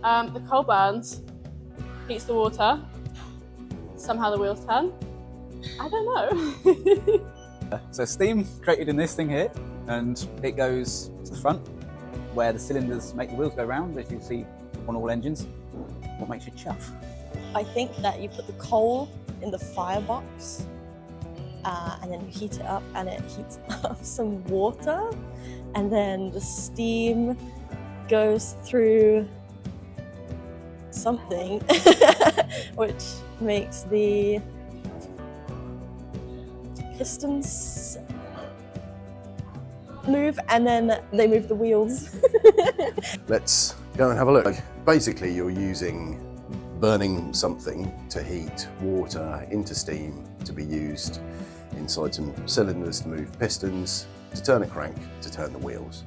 The coal burns, heats the water, somehow the wheels turn. I don't know. So steam created in this thing here, and it goes to the front where the cylinders make the wheels go round, as you see on all engines. What makes you chuff? I think that you put the coal in the firebox and then you heat it up and it heats up some water, and then the steam goes through something which makes the pistons move, and then they move the wheels. Let's go and have a look. Basically, you're using burning something to heat water into steam to be used inside some cylinders to move pistons, to turn a crank, to turn the wheels.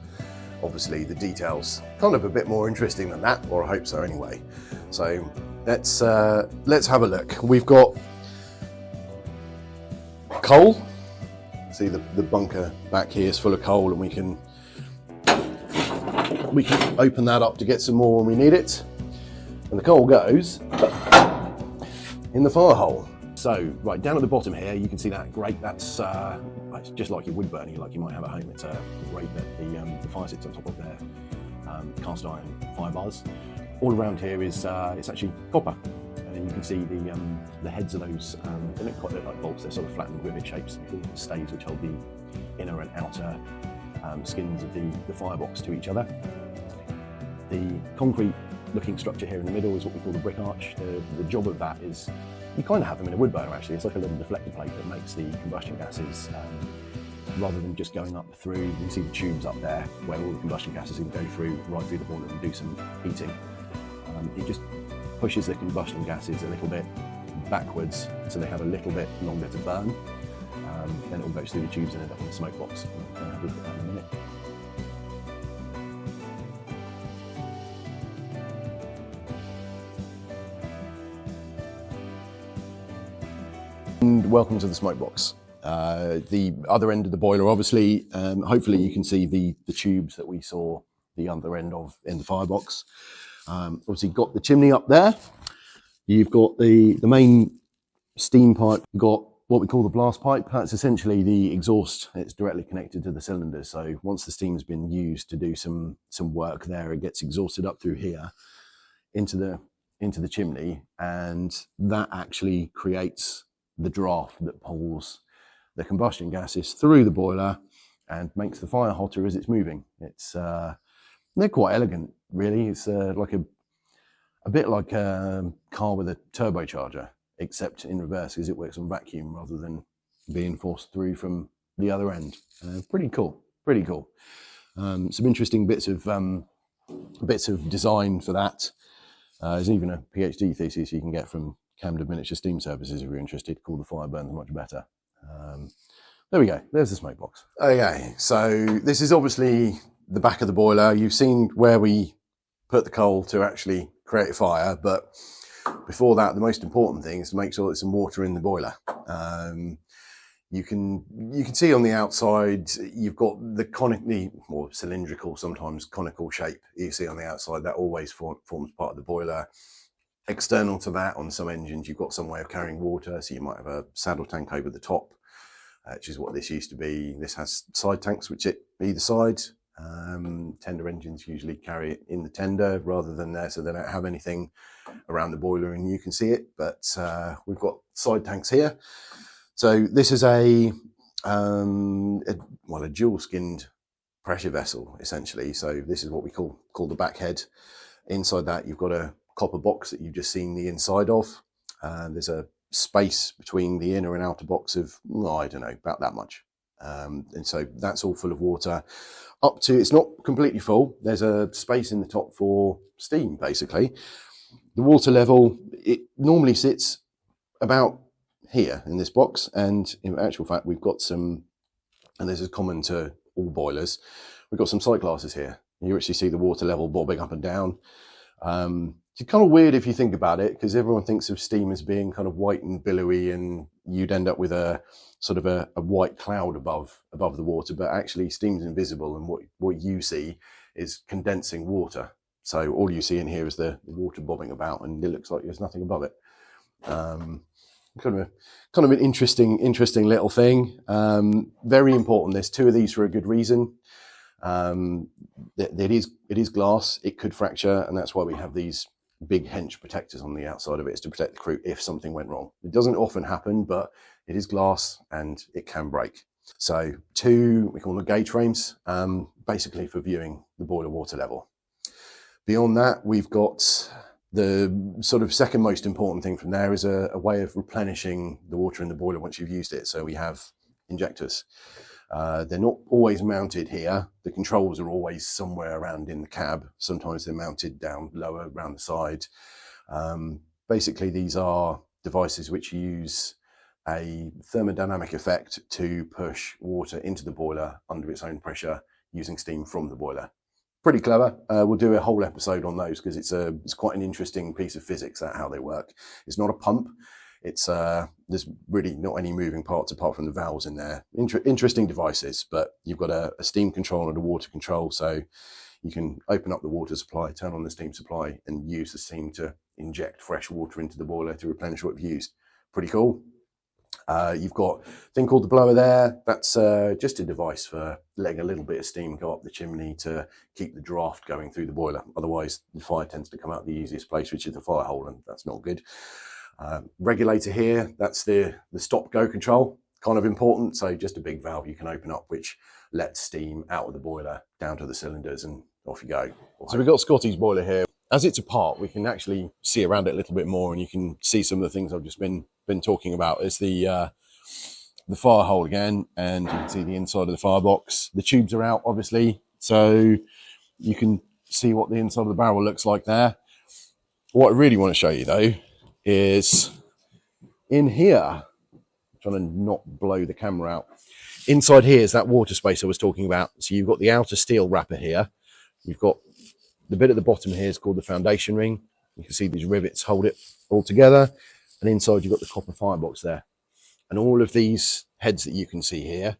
Obviously, the details kind of a bit more interesting than that, or I hope so anyway. So let's have a look. We've got coal. See the bunker back here is full of coal, and we can open that up to get some more when we need it. And the coal goes in the fire hole. So right down at the bottom here, you can see that grate. That's it's just like your wood burning, like you might have at home. It's a grate that the fire sits on top of their cast iron fire bars. All around here is it's actually copper. And you can see the heads of those, they don't quite look like bolts, they're sort of flattened rivet shapes, stays which hold the inner and outer skins of the firebox to each other. The concrete looking structure here in the middle is what we call the brick arch. The job of that is, you kind of have them in a wood burner actually, it's like a little deflector plate that makes the combustion gases, rather than just going up through, you can see the tubes up there where all the combustion gases can go through, right through the boiler and do some heating. It just pushes the combustion gases a little bit backwards so they have a little bit longer to burn. Then it all goes through the tubes and end up in the smoke box. We'll have a look at that in a minute. And welcome to the smoke box. The other end of the boiler, obviously, hopefully you can see the tubes that we saw the other end of in the firebox. Obviously got the chimney up there. You've got the main steam pipe. You've got what we call the blast pipe. That's essentially the exhaust. It's directly connected to the cylinders. So once the steam's been used to do some work there, it gets exhausted up through here into the chimney, and that actually creates the draft that pulls the combustion gases through the boiler and makes the fire hotter as it's moving. It's they're quite elegant, really. It's like a bit like a car with a turbocharger, except in reverse, because it works on vacuum rather than being forced through from the other end. Pretty cool, pretty cool. Some interesting bits of design for that. There's even a PhD thesis you can get from Camden Miniature Steam Services if you're interested, called The Fire Burns Much Better. There we go, there's the smoke box. Okay, so this is obviously the back of the boiler. You've seen where we put the coal to actually create a fire, but before that, the most important thing is to make sure there's some water in the boiler. You can see on the outside, you've got the more cylindrical, sometimes conical shape you see on the outside. That always forms part of the boiler. External to that, on some engines, you've got some way of carrying water, so you might have a saddle tank over the top, which is what this used to be. This has side tanks which sit either side. Tender engines usually carry it in the tender rather than there, so they don't have anything around the boiler and you can see it, but we've got side tanks here. So this is a dual skinned pressure vessel essentially. So this is what we call the back head. Inside that you've got a copper box that you've just seen the inside of. There's a space between the inner and outer box of, well, I don't know, about that much. And so that's all full of water. Up to, it's not completely full. There's a space in the top for steam, basically. The water level, it normally sits about here in this box. And in actual fact, we've got some, and this is common to all boilers, we've got some sight glasses here. You actually see the water level bobbing up and down. It's kind of weird if you think about it, because everyone thinks of steam as being kind of white and billowy, and you'd end up with a sort of a white cloud above the water, but actually steam's invisible, and what you see is condensing water. So all you see in here is the water bobbing about, and it looks like there's nothing above it. Kind of an interesting little thing. Very important. There's 2 of these for a good reason. It is glass. It could fracture, and that's why we have these big hench protectors on the outside of it, is to protect the crew if something went wrong. It doesn't often happen, but it is glass and it can break. So 2, we call them gauge frames, basically for viewing the boiler water level. Beyond that, we've got the sort of second most important thing from there is a way of replenishing the water in the boiler once you've used it. So we have injectors. They're not always mounted here. The controls are always somewhere around in the cab. Sometimes they're mounted down lower around the side. Basically, these are devices which use a thermodynamic effect to push water into the boiler under its own pressure using steam from the boiler. Pretty clever. We'll do a whole episode on those because it's quite an interesting piece of physics, that how they work. It's not a pump. It's there's really not any moving parts apart from the valves in there. Interesting devices, but you've got a steam control and a water control, so you can open up the water supply, turn on the steam supply, and use the steam to inject fresh water into the boiler to replenish what you've used. Pretty cool. You've got a thing called the blower there. That's just a device for letting a little bit of steam go up the chimney to keep the draft going through the boiler. Otherwise, the fire tends to come out the easiest place, which is the fire hole, and that's not good. Regulator here, that's the stop-go control, kind of important. So just a big valve you can open up, which lets steam out of the boiler down to the cylinders, and off you go. So we've got Scotty's boiler here. As it's apart, we can actually see around it a little bit more, and you can see some of the things I've just been talking about. Is the fire hole again, and you can see the inside of the firebox. The tubes are out, obviously, so you can see what the inside of the barrel looks like there. What I really want to show you, though, is in here. I'm trying to not blow the camera out. Inside here is that water space I was talking about. So you've got the outer steel wrapper here. You've got the bit at the bottom here is called the foundation ring. You can see these rivets hold it all together. And inside you've got the copper firebox there. And all of these heads that you can see here,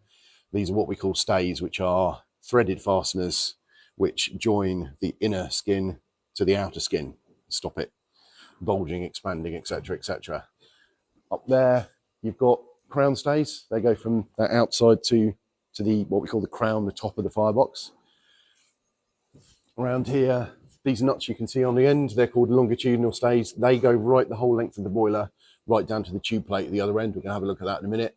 these are what we call stays, which are threaded fasteners which join the inner skin to the outer skin. Stop it bulging, expanding, etc., etc. Up there, you've got crown stays. They go from that outside to the what we call the crown, the top of the firebox. Around here, these nuts you can see on the end, they're called longitudinal stays. They go right the whole length of the boiler, right down to the tube plate at the other end. We're going to have a look at that in a minute.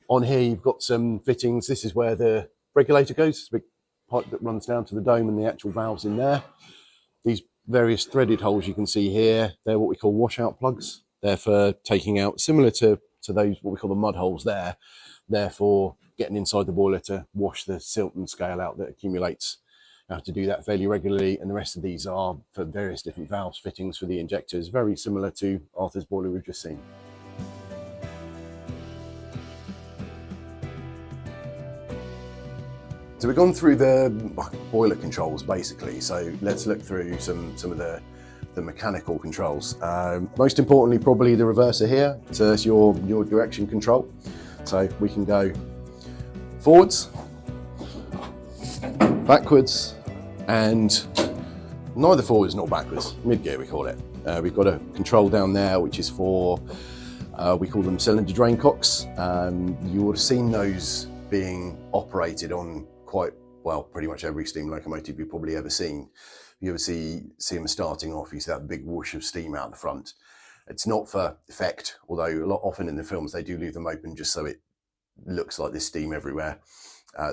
On here, you've got some fittings. This is where the regulator goes. It's a big pipe that runs down to the dome and the actual valves in there. These various threaded holes you can see here, they're what we call washout plugs. They're for taking out, similar to those what we call the mud holes there. They're for getting inside the boiler to wash the silt and scale out that accumulates. You have to do that fairly regularly, and the rest of these are for various different valves, fittings for the injectors, very similar to Arthur's boiler we've just seen. So we've gone through the boiler controls basically, so let's look through some of the mechanical controls. Most importantly, probably the reverser here, so that's your direction control. So we can go forwards, backwards, and neither forwards nor backwards, mid-gear we call it. We've got a control down there which is for, we call them cylinder drain cocks. You would have seen those being operated on quite well, pretty much every steam locomotive you've probably ever seen. You ever see them starting off, you see that big whoosh of steam out the front. It's not for effect, although often in the films they do leave them open just so it looks like there's steam everywhere.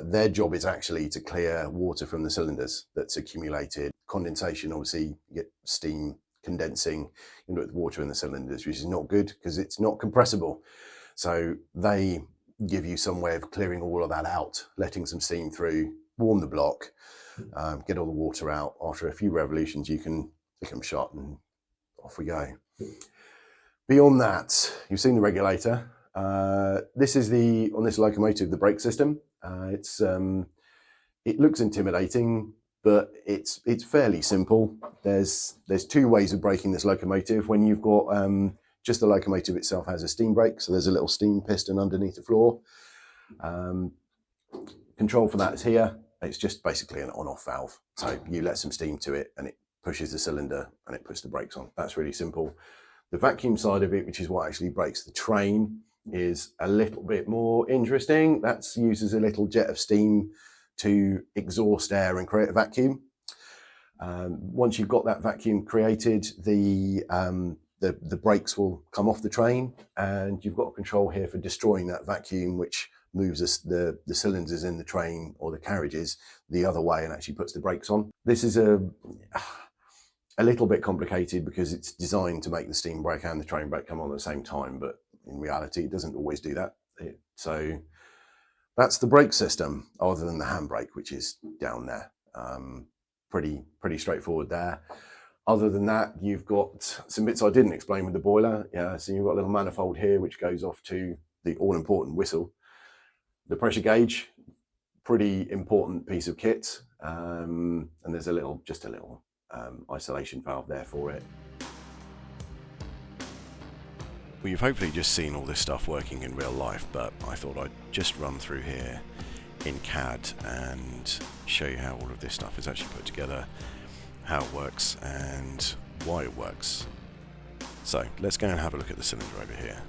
Their job is actually to clear water from the cylinders that's accumulated. Condensation, obviously, you get steam condensing into the water in the cylinders, which is not good because it's not compressible. So they give you some way of clearing all of that out, letting some steam through, warm the block, get all the water out. After a few revolutions, you can pick them shut and off we go. Beyond that, you've seen the regulator. This is on this locomotive, the brake system. It looks intimidating, but it's fairly simple. There's 2 ways of braking this locomotive. When you've got just the locomotive itself has a steam brake, so there's a little steam piston underneath the floor. Control for that is here. It's just basically an on-off valve. So you let some steam to it and it pushes the cylinder and it puts the brakes on. That's really simple. The vacuum side of it, which is what actually brakes the train, is a little bit more interesting. That uses a little jet of steam to exhaust air and create a vacuum. Once you've got that vacuum created, the brakes will come off the train, and you've got a control here for destroying that vacuum, which moves the cylinders in the train or the carriages the other way and actually puts the brakes on. This is a little bit complicated because it's designed to make the steam brake and the train brake come on at the same time, but in reality, it doesn't always do that. So that's the brake system, other than the handbrake, which is down there. Pretty straightforward there. Other than that, you've got some bits I didn't explain with the boiler. Yeah, so you've got a little manifold here, which goes off to the all-important whistle. The pressure gauge, pretty important piece of kit. And there's just a little isolation valve there for it. Well, you've hopefully just seen all this stuff working in real life, but I thought I'd just run through here in CAD and show you how all of this stuff is actually put together, how it works and why it works. So let's go and have a look at the cylinder over here.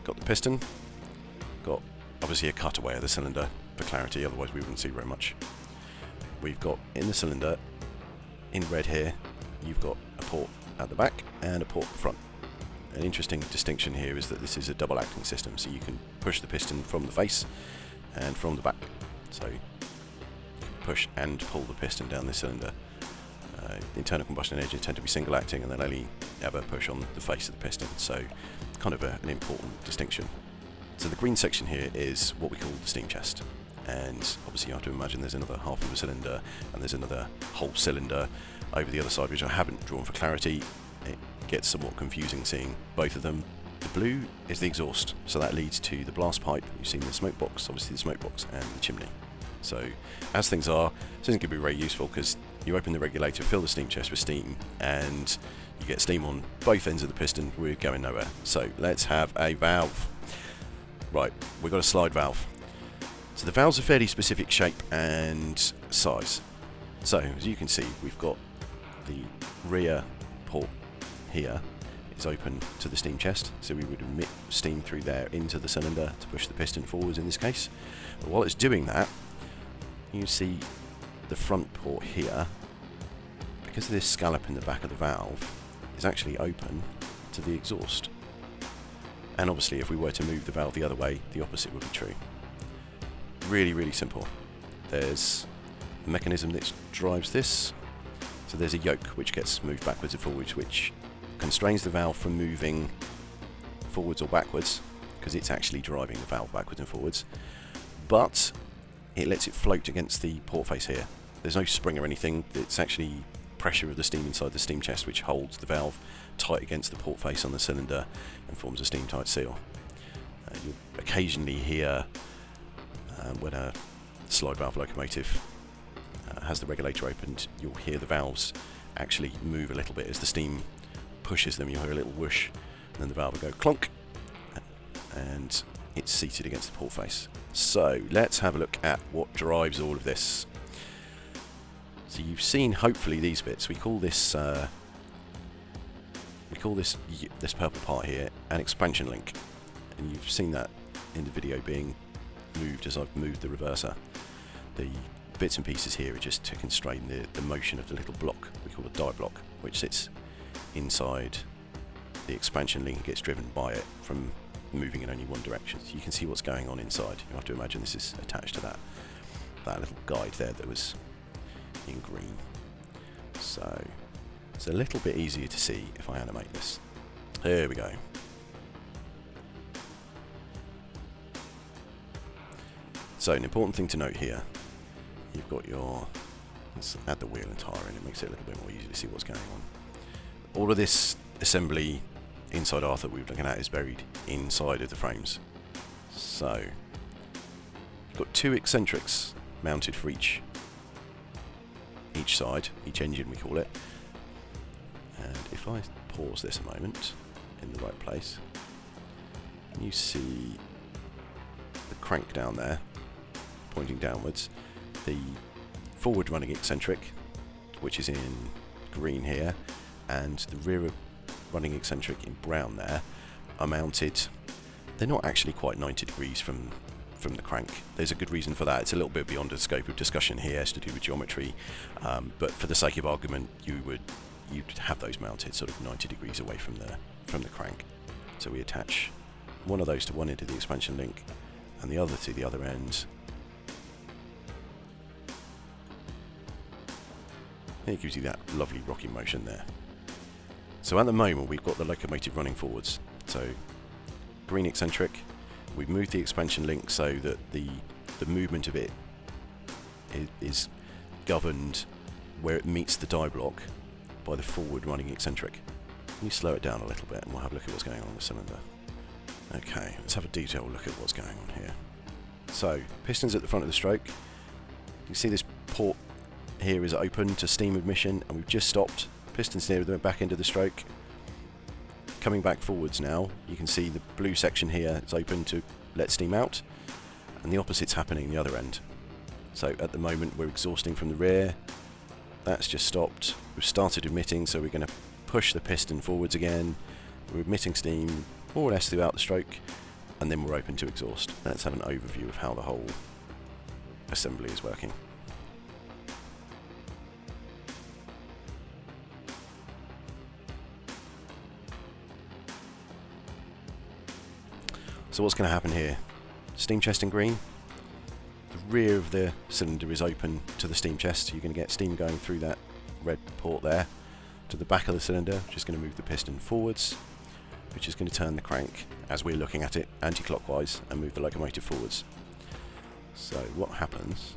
Got the piston, got obviously a cutaway of the cylinder for clarity, otherwise we wouldn't see very much. We've got in the cylinder, in red here, you've got a port at the back and a port at the front. An interesting distinction here is that this is a double acting system, so you can push the piston from the face and from the back. So you can push and pull the piston down this cylinder. The internal combustion engines tend to be single acting and they'll only ever push on the face of the piston, so kind of an important distinction. So the green section here is what we call the steam chest, and obviously you have to imagine there's another half of a cylinder and there's another whole cylinder over the other side, which I haven't drawn for clarity. It gets somewhat confusing seeing both of them. The blue is the exhaust, so that leads to the blast pipe. You've seen the smoke box, obviously the smoke box, and the chimney. So as things are, this isn't going to be very useful because you open the regulator, fill the steam chest with steam, and you get steam on both ends of the piston. We're going nowhere. So let's have a valve. Right, we've got a slide valve. So the valve's a fairly specific shape and size. So as you can see, we've got the rear port here is open to the steam chest, so we would emit steam through there into the cylinder to push the piston forwards in this case. But while it's doing that, you see the front port here, because of this scallop in the back of the valve, is actually open to the exhaust. And obviously if we were to move the valve the other way, the opposite would be true. Really, really simple. There's a mechanism that drives this. So there's a yoke which gets moved backwards and forwards, which constrains the valve from moving forwards or backwards, because it's actually driving the valve backwards and forwards. But it lets it float against the port face here. There's no spring or anything. It's actually pressure of the steam inside the steam chest which holds the valve tight against the port face on the cylinder and forms a steam tight seal. You'll occasionally hear when a slide valve locomotive has the regulator opened, you'll hear the valves actually move a little bit as the steam pushes them. You'll hear a little whoosh, and then the valve will go clunk, and it's seated against the port face. So let's have a look at what drives all of this. So you've seen hopefully these bits. We call this this purple part here an expansion link, and you've seen that in the video being moved as I've moved the reverser. The bits and pieces here are just to constrain the motion of the little block we call a die block, which sits inside the expansion link and gets driven by it from moving in only one direction. So you can see what's going on inside. You have to imagine this is attached to that little guide there that was in green. So it's a little bit easier to see if I animate this. Here we go. So an important thing to note here, you've got your, let's add the wheel and tyre in, it makes it a little bit more easy to see what's going on. All of this assembly inside Arthur we're looking at is buried inside of the frames. So you've got two eccentrics mounted for each side, each engine we call it. And if I pause this a moment in the right place, you see the crank down there pointing downwards. The forward running eccentric which is in green here, and the rear running eccentric in brown there, are mounted. They're not actually quite 90 degrees from the crank. There's a good reason for that. It's a little bit beyond the scope of discussion here. It's to do with geometry, but for the sake of argument, you'd have those mounted sort of 90 degrees away from the crank. So we attach one of those to one end of the expansion link and the other to the other end. And it gives you that lovely rocking motion there. So at the moment we've got the locomotive running forwards. So green eccentric, we've moved the expansion link so that the movement of it is governed where it meets the die block by the forward running eccentric. Can you slow it down a little bit and we'll have a look at what's going on in the cylinder. Okay, let's have a detailed look at what's going on here. So, pistons at the front of the stroke. You can see this port here is open to steam admission, and we've just stopped. Pistons near the back end of the stroke. Coming back forwards now, you can see the blue section here is open to let steam out, and the opposite's happening the other end. So at the moment we're exhausting from the rear. That's just stopped. We've started emitting, so we're going to push the piston forwards again. We're emitting steam more or less throughout the stroke, and then we're open to exhaust. Let's have an overview of how the whole assembly is working. So what's going to happen here? Steam chest in green. The rear of the cylinder is open to the steam chest. You're going to get steam going through that red port there to the back of the cylinder, which is going to move the piston forwards, which is going to turn the crank, as we're looking at it, anti-clockwise and move the locomotive forwards. So what happens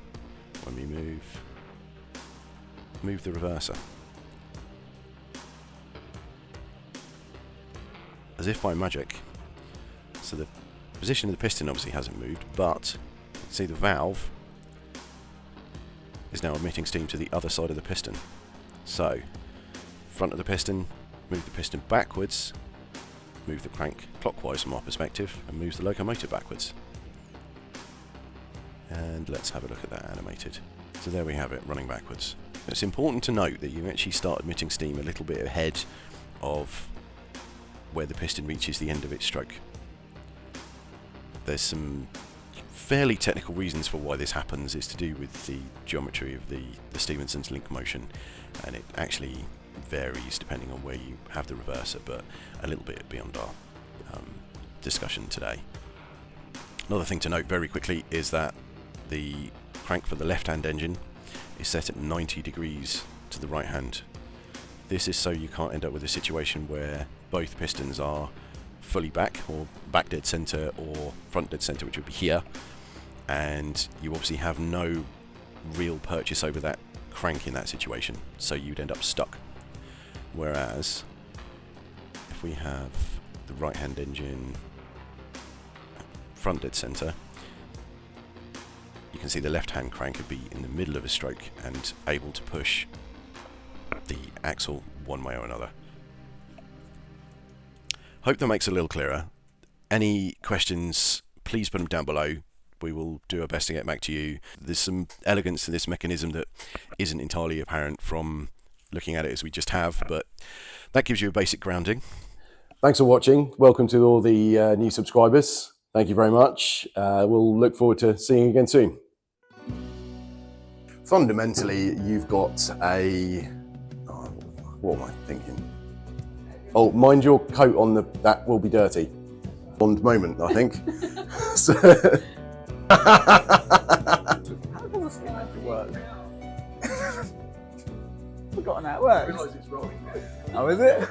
when we move the reverser? As if by magic. So the position of the piston obviously hasn't moved, but see the valve is now emitting steam to the other side of the piston. So front of the piston, move the piston backwards, move the crank clockwise from our perspective, and moves the locomotive backwards. And let's have a look at that animated. So there we have it, running backwards. It's important to note that you actually start emitting steam a little bit ahead of where the piston reaches the end of its stroke. There's some fairly technical reasons for why this happens. It's to do with the geometry of the Stephenson's link motion, and it actually varies depending on where you have the reverser, but a little bit beyond our discussion today. Another thing to note very quickly is that the crank for the left-hand engine is set at 90 degrees to the right hand. This is so you can't end up with a situation where both pistons are fully back, or back dead center, or front dead center, which would be here, and you obviously have no real purchase over that crank in that situation, so you'd end up stuck. Whereas if we have the right hand engine front dead center, you can see the left hand crank would be in the middle of a stroke and able to push the axle one way or another. Hope that makes it a little clearer. Any questions, please put them down below. We will do our best to get back to you. There's some elegance to this mechanism that isn't entirely apparent from looking at it as we just have, but that gives you a basic grounding. Thanks for watching. Welcome to all the new subscribers. Thank you very much. We'll look forward to seeing you again soon. Fundamentally, you've got a... Oh, what am I thinking? Oh, mind your coat on that will be dirty. Bond moment, I think. So... How does it actually work? Forgotten how it works. I realise it's wrong. Oh, is it?